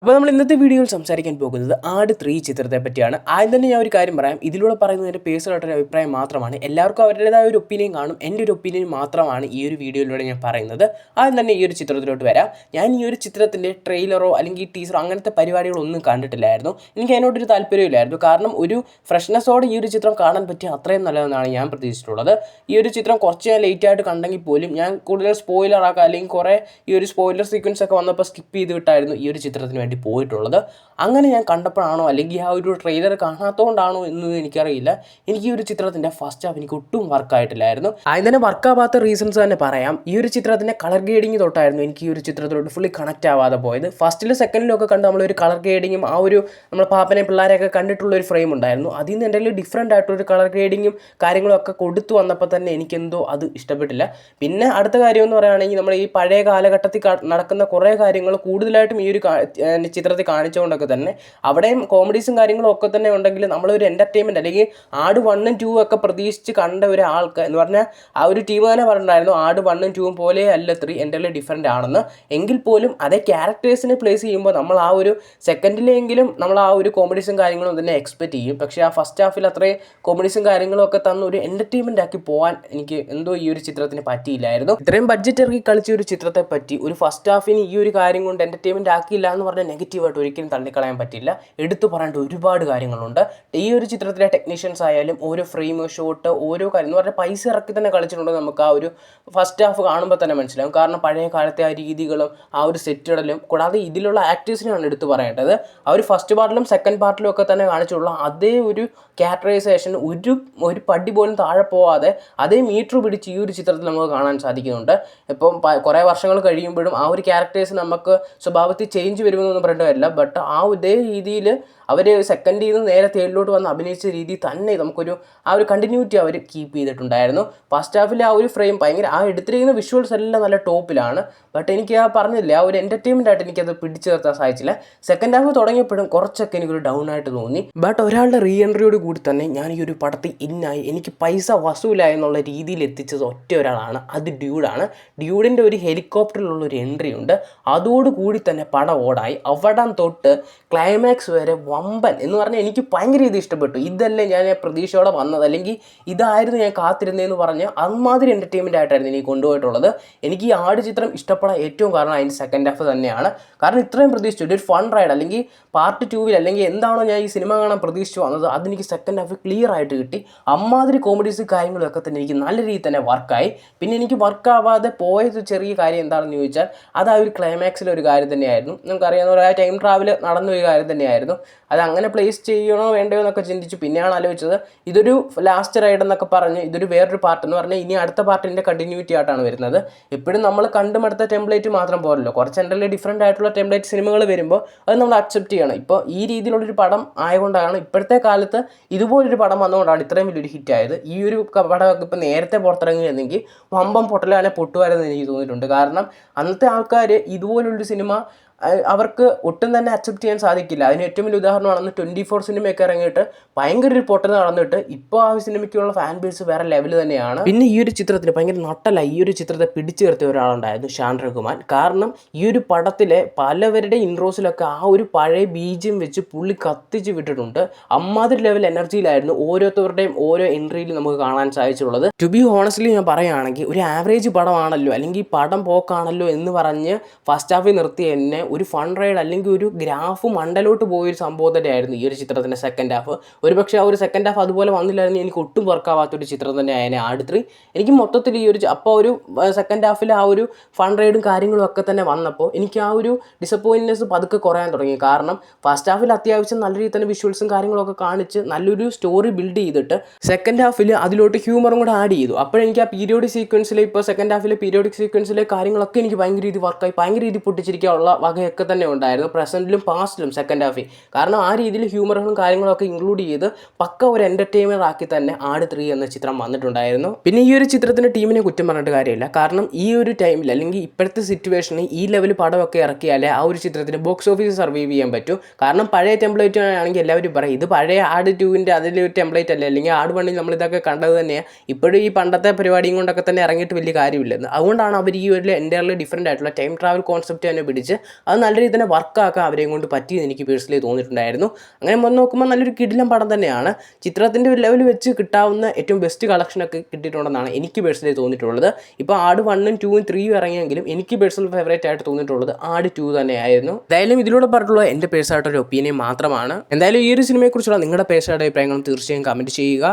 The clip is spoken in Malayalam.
അപ്പോൾ നമ്മൾ ഇന്നത്തെ വീഡിയോയിൽ സംസാരിക്കാൻ പോകുന്നത് ആട് 3 ചിത്രത്തെ പറ്റിയാണ്. ആദ്യം തന്നെ ഞാൻ ഒരു കാര്യം പറയാം, ഇതിലൂടെ പറയുന്നത് എൻ്റെ പേഴ്സണലായിട്ടൊരു അഭിപ്രായം മാത്രമാണ്. എല്ലാവർക്കും അവരുടേതായ ഒരു ഒപ്പീനിയൻ കാണും. എൻ്റെ ഒരു ഒപ്പീനിയൻ മാത്രമാണ് ഈ ഒരു വീഡിയോയിലൂടെ ഞാൻ പറയുന്നത്. ആദ്യം തന്നെ ഈ ഒരു ചിത്രത്തിലോട്ട് വരാം. ഞാൻ ഈ ഒരു ചിത്രത്തിൻ്റെ ട്രെയിലറോ അല്ലെങ്കിൽ ടീസറോ അങ്ങനത്തെ പരിപാടികളൊന്നും കണ്ടിട്ടില്ലായിരുന്നു. എനിക്ക് അതിനോടൊരു താല്പര്യമില്ലായിരുന്നു. കാരണം ഒരു ഫ്രഷ്നെസ്സോടെ ഈ ഒരു ചിത്രം കാണാൻ പറ്റിയ അത്രയും നല്ലതെന്നാണ് ഞാൻ പ്രതീക്ഷിച്ചിട്ടുള്ളത്. ഈ ഒരു ചിത്രം കുറച്ച് ഞാൻ ലേറ്റായിട്ട് കണ്ടെങ്കിൽ പോലും ഞാൻ കൂടുതൽ സ്പോയിലർ ആക്കാം അല്ലെങ്കിൽ കുറേ ഈ ഒരു സ്പോയിലർ സീക്വൻസ് ഒക്കെ വന്നപ്പോൾ സ്കിപ്പ് ചെയ്ത് വിട്ടായിരുന്നു ഈ ഒരു ചിത്രത്തിന് വേണ്ടി പോയിട്ടുള്ളത്. അങ്ങനെ ഞാൻ കണ്ടപ്പോഴാണോ അല്ലെങ്കിൽ ആ ഒരു ട്രെയിലർ കാണാത്തതുകൊണ്ടാണോ എന്ന് എനിക്കറിയില്ല, എനിക്ക് ഈ ഒരു ചിത്രത്തിൻ്റെ ഫസ്റ്റ് ഹാഫ് എനിക്ക് ഒട്ടും വർക്കായിട്ടില്ലായിരുന്നു. ആദ്യം തന്നെ വർക്കാവാത്ത റീസൺസ് തന്നെ പറയാം. ഈ ഒരു ചിത്രത്തിൻ്റെ കളർ ഗ്രേഡിങ് തൊട്ടായിരുന്നു എനിക്ക് ഈ ഒരു ചിത്രത്തിലോട്ട് ഫുള്ളി കണക്റ്റ് ആവാതെ പോയത്. ഫസ്റ്റിലും സെക്കൻഡിലും ഒക്കെ കണ്ട് നമ്മളൊരു കളർ ഗ്രേഡിങ്ങും ആ ഒരു നമ്മൾ പാപ്പനെ പിള്ളേരെയൊക്കെ കണ്ടിട്ടുള്ള ഒരു ഫ്രെയിം ഉണ്ടായിരുന്നു. അതിൽ നിന്ന് എന്തെങ്കിലും ഡിഫറൻ്റ് ആയിട്ടൊരു കളർ ഗ്രേഡിങ്ങും കാര്യങ്ങളും ഒക്കെ കൊടുത്തു വന്നപ്പോൾ തന്നെ എനിക്കെന്തോ അത് ഇഷ്ടപ്പെട്ടില്ല. പിന്നെ അടുത്ത കാര്യം എന്ന് പറയുകയാണെങ്കിൽ നമ്മൾ ഈ പഴയ കാലഘട്ടത്തിൽ നടക്കുന്ന കുറേ കാര്യങ്ങൾ കൂടുതലായിട്ടും ഈ ഒരു ചിത്രത്തിൽ കാണിച്ചുകൊണ്ടൊക്കെ തന്നെ അവിടെയും കോമഡീസും കാര്യങ്ങളും ഒക്കെ തന്നെ ഉണ്ടെങ്കിൽ നമ്മളൊരു എൻ്റർടൈൻമെൻറ്റ് അല്ലെങ്കിൽ ആട് 1 ഉം 2 ഒക്കെ പ്രതീക്ഷിച്ച് കണ്ട ഒരാൾക്ക് എന്ന് പറഞ്ഞാൽ ആ ഒരു ടീം തന്നെ പറഞ്ഞിട്ടുണ്ടായിരുന്നു ആട് 1 ഉം 2 പോലെ അല്ല 3 എൻ്റെ ഡിഫറൻ്റ് ആണെന്ന്. എങ്കിൽ പോലും അതേ ക്യാരക്ടേഴ്സിനെ പ്ലേസ് ചെയ്യുമ്പോൾ നമ്മൾ ആ ഒരു സെക്കൻഡിലെങ്കിലും നമ്മൾ ആ ഒരു കോമഡീസും കാര്യങ്ങളും തന്നെ എക്സ്പെക്റ്റ് ചെയ്യും. പക്ഷേ ആ ഫസ്റ്റ് ഹാഫിൽ അത്രയും കോമഡീസും കാര്യങ്ങളും ഒക്കെ തന്ന ഒരു എൻ്റർടൈൻമെൻ്റ് ആക്കി പോകാൻ എനിക്ക് എന്തോ ഈ ഒരു ചിത്രത്തിന് പറ്റിയില്ലായിരുന്നു. ഇത്രയും ബഡ്ജറ്റ് ഇറക്കി കളിച്ച ഒരു ചിത്രത്തെ പറ്റി ഒരു ഫസ്റ്റ് ഹാഫിന് ഈ ഒരു കാര്യം കൊണ്ട് എൻ്റർടൈൻമെൻറ്റ് ആക്കിയില്ല എന്ന് പറഞ്ഞാൽ നെഗറ്റീവായിട്ട് ഒരിക്കലും തള്ളിക്കളയാൻ പറ്റില്ല. എടുത്തു പറയേണ്ട ഒരുപാട് കാര്യങ്ങളുണ്ട്. ഈ ഒരു ചിത്രത്തിലെ ടെക്നീഷ്യൻസ് ആയാലും ഓരോ ഫ്രെയിം ഷോട്ട് ഓരോ കാര്യം എന്ന് പറഞ്ഞാൽ പൈസ ഇറക്കി തന്നെ കളിച്ചിട്ടുണ്ട്. നമുക്ക് ആ ഒരു ഫസ്റ്റ് ഹാഫ് കാണുമ്പോൾ തന്നെ മനസ്സിലാവും. കാരണം പഴയ കാലത്തെ ആ രീതികളും ആ ഒരു സെറ്റിടലും കൂടാതെ ഇതിലുള്ള ആക്ടേഴ്സിനെയാണ് എടുത്തു പറയേണ്ടത്. ആ ഒരു ഫസ്റ്റ് പാർട്ടിലും സെക്കൻഡ് പാർട്ടിലും ഒക്കെ തന്നെ കാണിച്ചുള്ള അതേ ഒരു ക്യാരക്ടറൈസേഷൻ ഒരു പടി പോലും താഴെ പോവാതെ അതേ മീറ്റർ പിടിച്ച് ഈ ഒരു ചിത്രത്തിൽ നമുക്ക് കാണാൻ സാധിക്കുന്നുണ്ട്. ഇപ്പം കുറേ വർഷങ്ങൾ കഴിയുമ്പോഴും ആ ഒരു ക്യാരക്ടേഴ്സ് നമുക്ക് സ്വഭാവത്തിൽ ചേഞ്ച് വരുമെന്നൊന്നും പറയേണ്ടി വരില്ല. ബട്ട് ആ ഇതേ രീതിയിൽ അവർ സെക്കൻഡിൽ നിന്ന് നേരെ തേർഡിലോട്ട് വന്ന് അഭിനയിച്ച രീതി തന്നെ നമുക്കൊരു ആ ഒരു കണ്ടിന്യൂറ്റി അവർ കീപ്പ് ചെയ്തിട്ടുണ്ടായിരുന്നു. ഫസ്റ്റ് ഹാഫിൽ ആ ഒരു ഫ്രെയിം ഭയങ്കര ആ എടുത്തിരിക്കുന്ന വിഷ്വൽസ് എല്ലാം നല്ല ടോപ്പിലാണ്. ബട്ട് എനിക്ക് ആ പറഞ്ഞില്ല ആ ഒരു എൻ്റർടൈൻമെൻ്റ് ആയിട്ട് എനിക്കത് പിടിച്ചു നിർത്താൻ സാധിച്ചില്ല. സെക്കൻഡ് ഹാഫ് തുടങ്ങിയപ്പോഴും കുറച്ചൊക്കെ എനിക്കൊരു ഡൗൺ ആയിട്ട് തോന്നി. ബട്ട് ഒരാളുടെ റീ എൻട്രിയോട് കൂടി തന്നെ ഞാൻ ഈ ഒരു പടത്തിൽ ഇന്നായി എനിക്ക് പൈസ വസൂലായി എന്നുള്ള രീതിയിൽ എത്തിച്ചത് ഒറ്റ ഒരാളാണ്, അത് ഡ്യൂഡാണ്. ഡ്യൂഡിൻ്റെ ഒരു ഹെലികോപ്റ്ററിലുള്ളൊരു എൻട്രി ഉണ്ട്. അതോടുകൂടി തന്നെ പടം ഓടായി. അവിടം തൊട്ട് ക്ലൈമാക്സ് വരെ വമ്പൻ എന്ന് പറഞ്ഞാൽ എനിക്ക് ഭയങ്കര ഇത് ഇഷ്ടപ്പെട്ടു. ഇതല്ലേ ഞാൻ പ്രതീക്ഷയോടെ വന്നത് അല്ലെങ്കിൽ ഇതായിരുന്നു ഞാൻ കാത്തിരുന്നതെന്ന് പറഞ്ഞ് അമ്മാതിരി എൻ്റർടൈൻമെൻ്റ് ആയിട്ടായിരുന്നു എനിക്ക് കൊണ്ടുപോയിട്ടുള്ളത്. എനിക്ക് ഈ ആട് ചിത്രം ഇഷ്ടപ്പെടാൻ ഏറ്റവും കാരണം അതിൻ്റെ സെക്കൻഡ് ഹാഫ് തന്നെയാണ്. കാരണം ഇത്രയും പ്രതീക്ഷിച്ചു ഒരു ഫൺ റൈഡ് അല്ലെങ്കിൽ പാർട്ട് 2 അല്ലെങ്കിൽ എന്താണോ ഞാൻ ഈ സിനിമ കാണാൻ പ്രതീക്ഷിച്ച് വന്നത് അതെനിക്ക് സെക്കൻഡ് ഹാഫ് ക്ലിയർ ആയിട്ട് കിട്ടി. അമ്മാതിരി കോമഡീസ് കാര്യങ്ങളൊക്കെ തന്നെ എനിക്ക് നല്ല രീതിയിൽ തന്നെ വർക്കായി. പിന്നെ എനിക്ക് വർക്കാവാതെ പോയത് ചെറിയ കാര്യം എന്താണെന്ന് ചോദിച്ചാൽ അത് ആ ഒരു ക്ലൈമാക്സിലെ ഒരു കാര്യം തന്നെയായിരുന്നു. നമുക്കറിയാവുന്ന ഒരു ടൈം ട്രാവൽ നടന്ന ഒരു കാര്യം തന്നെയായിരുന്നു. അത് അങ്ങനെ പ്ലേസ് ചെയ്യണോ വേണ്ടയോ എന്നൊക്കെ ചിന്തിച്ചു. പിന്നെയാണ് ആലോചിച്ചത് ഇതൊരു ലാസ്റ്റ് റൈഡ് എന്നൊക്കെ പറഞ്ഞ് ഇതൊരു വേറൊരു പാർട്ട് എന്ന് പറഞ്ഞാൽ ഇനി അടുത്ത പാർട്ടിൻ്റെ കണ്ടിന്യൂറ്റി ആയിട്ടാണ് വരുന്നത്. എപ്പോഴും നമ്മൾ കണ്ടുമടുത്ത ടെംപ്ലേറ്റ് മാത്രം പോരല്ലോ, കുറച്ച് എന്തെങ്കിലും ഡിഫറൻ്റ് ആയിട്ടുള്ള ടെംപ്ലേറ്റ് സിനിമകൾ വരുമ്പോൾ അത് നമ്മൾ അക്സെപ്റ്റ് ചെയ്യണം. ഇപ്പോൾ ഈ രീതിയിലുള്ളൊരു പടം ആയതുകൊണ്ടാണ് ഇപ്പോഴത്തെ കാലത്ത് ഇതുപോലൊരു പടം വന്നുകൊണ്ടാണ് ഇത്രയും വലിയൊരു ഹിറ്റായത്. ഈ ഒരു പടമൊക്കെ ഇപ്പോൾ നേരത്തെ പുറത്തിറങ്ങിയിരുന്നെങ്കിൽ വമ്പം പൊട്ടലാനെ പൊട്ടുവാരെന്ന് എനിക്ക് തോന്നിയിട്ടുണ്ട്. കാരണം അന്നത്തെ ആൾക്കാർ ഇതുപോലുള്ളൊരു സിനിമ അവർക്ക് ഒട്ടും തന്നെ അക്സെപ്റ്റ് ചെയ്യാൻ സാധിക്കില്ല. അതിന് ഏറ്റവും വലിയ ഉദാഹരണമാണ് 24 സിനിമയൊക്കെ ഇറങ്ങിയിട്ട് ഭയങ്കര ഒരു പൊട്ടൽ നടന്നിട്ട് ഇപ്പോൾ ആ സിനിമയ്ക്കുള്ള ഫാൻ ബേസ് വേറെ ലെവൽ തന്നെയാണ്. പിന്നെ ഈ ഒരു ചിത്രത്തിന് ഭയങ്കര നട്ടല്ല ഈ ഒരു ചിത്രത്തെ പിടിച്ചു നിർത്തിയ ഒരാളുണ്ടായിരുന്നു ഷാൻ റഹ്മാൻ. കാരണം ഈ ഒരു പടത്തിലെ പലവരുടെ ഇൻട്രോസിലൊക്കെ ആ ഒരു പഴയ ബീജിയം വെച്ച് പുള്ളി കത്തിച്ച് വിട്ടിട്ടുണ്ട്. അമ്മാതിരി ലെവൽ എനർജിയിലായിരുന്നു ഓരോരുത്തരുടെയും ഓരോ എൻട്രിയിൽ നമുക്ക് കാണാൻ സാധിച്ചുള്ളത്. ടു ബി ഹോണസ്റ്റ്ലി ഞാൻ പറയുകയാണെങ്കിൽ ഒരു ആവറേജ് പടമാണല്ലോ അല്ലെങ്കിൽ പടം പോക്കാണല്ലോ എന്ന് പറഞ്ഞ് ഫസ്റ്റ് ഹാഫിൽ നിർത്തി എന്നെ ഒരു ഫൺ റൈഡ് അല്ലെങ്കിൽ ഒരു ഗ്രാഫ് മണ്ടലോട്ട് പോയൊരു സംഭവം തന്നെയായിരുന്നു ഈ ഒരു ചിത്രത്തിൻ്റെ സെക്കൻഡ് ഹാഫ്. ഒരുപക്ഷെ ആ ഒരു സെക്കൻഡ് ഹാഫ് അതുപോലെ വന്നില്ലായിരുന്നു എനിക്ക് ഒട്ടും വർക്കാവാത്തൊരു ചിത്രം തന്നെ ആയതിനെ ആട് 3. എനിക്ക് മൊത്തത്തിൽ ഈ ഒരു അപ്പോൾ ഒരു സെക്കൻഡ് ഹാഫിൽ ആ ഒരു ഫൺ റൈഡും കാര്യങ്ങളും ഒക്കെ തന്നെ വന്നപ്പോൾ എനിക്ക് ആ ഒരു ഡിസപ്പോയിൻറ്റ്നെസ് പതുക്കെ കുറയാൻ തുടങ്ങി. കാരണം ഫസ്റ്റ് ഹാഫിൽ അത്യാവശ്യം നല്ല രീതിയിൽ തന്നെ വിഷ്വൽസും കാര്യങ്ങളൊക്കെ കാണിച്ച് നല്ലൊരു സ്റ്റോറി ബിൽഡ് ചെയ്തിട്ട് സെക്കൻഡ് ഹാഫിൽ അതിലോട്ട് ഹ്യൂമറും കൂടെ ആഡ് ചെയ്തു. അപ്പോഴെനിക്ക് ആ പീരിയോഡിക് സീക്വൻസിൽ ഇപ്പോൾ സെക്കൻഡ് ഹാഫിലെ പീരിയോഡിക് സീക്വൻസിലെ കാര്യങ്ങളൊക്കെ എനിക്ക് ഭയങ്കര രീതി വർക്കായി ഭയങ്കര രീതി പൊട്ടിച്ചിരിക്കാനുള്ള വകയൊക്കെ തന്നെ ഉണ്ടായിരുന്നു പ്രസൻറ്റിലും പാസ്റ്റിലും സെക്കൻഡ് ഹാഫിൽ. കാരണം ആ രീതിയിൽ ഹ്യൂമറുകളും കാര്യങ്ങളൊക്കെ ഇൻക്ലൂഡ് ചെയ്ത് പക്ക ഒരു എൻ്റർടൈൻമെൻ്റ് ആക്കി തന്നെ ആട് 3 എന്ന ചിത്രം വന്നിട്ടുണ്ടായിരുന്നു. പിന്നെ ഈ ഒരു ചിത്രത്തിൻ്റെ ടീമിനെ കുറ്റം പറഞ്ഞിട്ട് കാര്യമില്ല. കാരണം ഈ ഒരു ടൈമിൽ അല്ലെങ്കിൽ ഇപ്പോഴത്തെ സിറ്റുവേഷനിൽ ഈ ലെവൽ പടമൊക്കെ ഇറക്കിയാലേ ആ ഒരു ചിത്രത്തിന് ബോക്സ് ഓഫീസ് സർവൈവ് ചെയ്യാൻ പറ്റും. കാരണം പഴയ ടെംപ്ലേറ്റ് ആണെങ്കിൽ എല്ലാവരും പറയും ഇത് പഴയ ആട് 2ൻ്റെ അതിലൊരു ടെംപ്ലേറ്റ് അല്ലേ അല്ലെങ്കിൽ ആട് 1ൽ നമ്മളിതൊക്കെ കണ്ടത് തന്നെയാണ്. ഇപ്പോഴും ഈ പണ്ടത്തെ പരിപാടിയും കൊണ്ടൊക്കെ തന്നെ ഇറങ്ങിയിട്ട് വലിയ കാര്യമില്ലെന്ന്. അതുകൊണ്ടാണ് അവർ ഈ ഒരു എൻ്റയർലി ഡിഫറൻ്റ് ആയിട്ടുള്ള ടൈം ട്രാവൽ കോൺസെപ്റ്റ് തന്നെ പിടിച്ച് അത് നല്ല രീതിയിൽ തന്നെ വർക്കാക്കാൻ അവരെയും കൊണ്ട് പറ്റിയെന്ന് എനിക്ക് പേഴ്സണലി തോന്നിയിട്ടുണ്ടായിരുന്നു. അങ്ങനെ വന്ന് നോക്കുമ്പോൾ നല്ലൊരു കിടിലം പടം തന്നെയാണ്. ചിത്രത്തിൻ്റെ ഒരു ലെവൽ വെച്ച് കിട്ടാവുന്ന ഏറ്റവും ബെസ്റ്റ് കളക്ഷനൊക്കെ കിട്ടിയിട്ടുണ്ടെന്നാണ് എനിക്ക് പേഴ്സണലി തോന്നിയിട്ടുള്ളത്. ഇപ്പോൾ ആട് 1ഉം 2ഉം 3ഉം ഇറങ്ങിയെങ്കിലും എനിക്ക് പേഴ്സണൽ ഫേവറേറ്റ് ആയിട്ട് തോന്നിയിട്ടുള്ളത് ആട് 2 തന്നെയായിരുന്നു. എന്തായാലും ഇതിലൂടെ പറഞ്ഞിട്ടുള്ള എൻ്റെ പേഴ്സണായിട്ടൊരു ഒപ്പീനിയൻ മാത്രമാണ്. എന്തായാലും ഈ ഒരു സിനിമയെക്കുറിച്ചുള്ള നിങ്ങളുടെ പേഴ്സണൽ അഭിപ്രായങ്ങളും തീർച്ചയായും കമൻറ്റ് ചെയ്യുക.